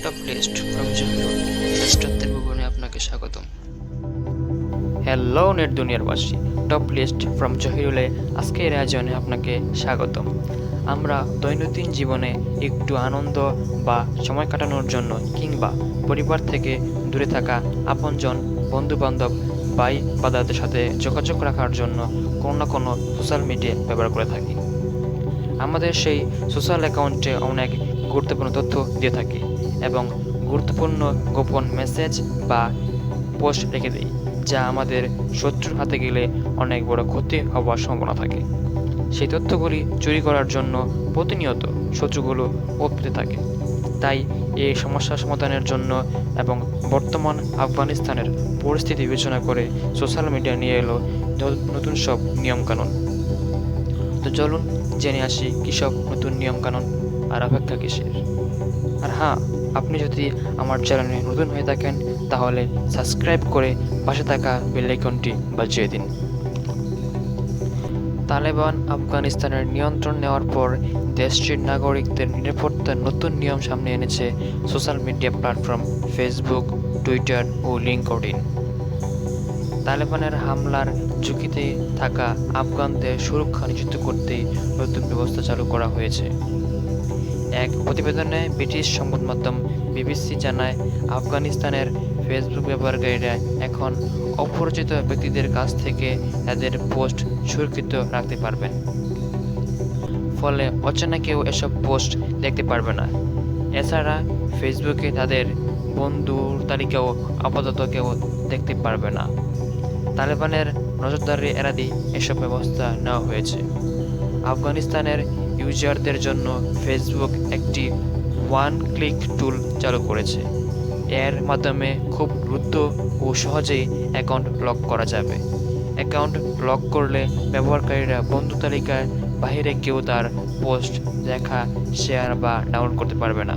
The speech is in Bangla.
টপ লিস্ট ফ্রম জহিরুল রাষ্ট্রত্বের ভুবনে আপনাকে স্বাগতম। হ্যালো নেট দুনিয়ার বাসী, টপ লিস্ট ফ্রম জহিরুলে আজকের আয়োজনে আপনাকে স্বাগতম। আমরা দৈনন্দিন জীবনে একটু আনন্দ বা সময় কাটানোর জন্য কিংবা পরিবার থেকে দূরে থাকা আপনজন, বন্ধুবান্ধব, ভাই বাদাদের সাথে যোগাযোগ রাখার জন্য কোনো না কোনো সোশ্যাল মিডিয়া ব্যবহার করে থাকি। আমাদের সেই সোশ্যাল অ্যাকাউন্টে অনেক গুরুত্বপূর্ণ তথ্য দিয়ে থাকি এবং গুরুত্বপূর্ণ গোপন মেসেজ বা পোস্ট রেখে দিই, যা আমাদের শত্রুর হাতে গেলে অনেক বড় ক্ষতি হওয়ার সম্ভাবনা থাকে। সেই তথ্যগুলি চুরি করার জন্য প্রতিনিয়ত শত্রুগুলো পেতে থাকে। তাই এই সমস্যার সমাধানের জন্য এবং বর্তমান আফগানিস্তানের পরিস্থিতি বিবেচনা করে সোশ্যাল মিডিয়া নিয়ে এলো নতুন সব নিয়মকানুন। তো চলুন জেনে আসি কী সব নতুন নিয়মকানুন, আর অপেক্ষা কিসের। আর হ্যাঁ, আপনি যদি আমার চ্যানেলে নতুন হয়ে থাকেন তাহলে সাবস্ক্রাইব করে পাশে থাকা বেল আইকনটি বাজিয়ে দিন। তালেবান আফগানিস্তানের নিয়ন্ত্রণ নেওয়ার পর দেশটির নাগরিকদের নিরাপত্তার নতুন নিয়ম সামনে এনেছে social media platform Facebook, Twitter ও লিঙ্কডইন। তালেবানের হামলার ঝুঁকিতে থাকা আফগানদের সুরক্ষা নিশ্চিত করতে নতুন ব্যবস্থা চালু করা হয়েছে। এক প্রতিবেদনে ব্রিটিশ সংবাদ মাধ্যম বিবিসি জানায়, আফগানিস্তানের ফেসবুক ব্যবহারকারীরা এখন অপরিচিত ব্যক্তিদের কাছ থেকে তাদের পোস্ট সুরক্ষিত রাখতে পারবেন। ফলে অচেনা কেউ এসব পোস্ট দেখতে পারবে না। এছাড়া ফেসবুকে তাদের বন্ধুর তালিকাও আপাতত কেউ দেখতে পারবে না। তালেবানের নজরদারি এড়াতে এসব ব্যবস্থা নেওয়া হয়েছে। আফগানিস্তানের ইউজারদের জন্য ফেসবুক একটি ওয়ান ক্লিক টুল চালু করেছে। এর মাধ্যমে খুব দ্রুত ও সহজেই অ্যাকাউন্ট লক করা যাবে। অ্যাকাউন্ট লক করলে ব্যবহারকারীরা বন্ধু তালিকার বাইরে কেউ তার পোস্ট দেখা, শেয়ার বা ডাউনলোড করতে পারবে না।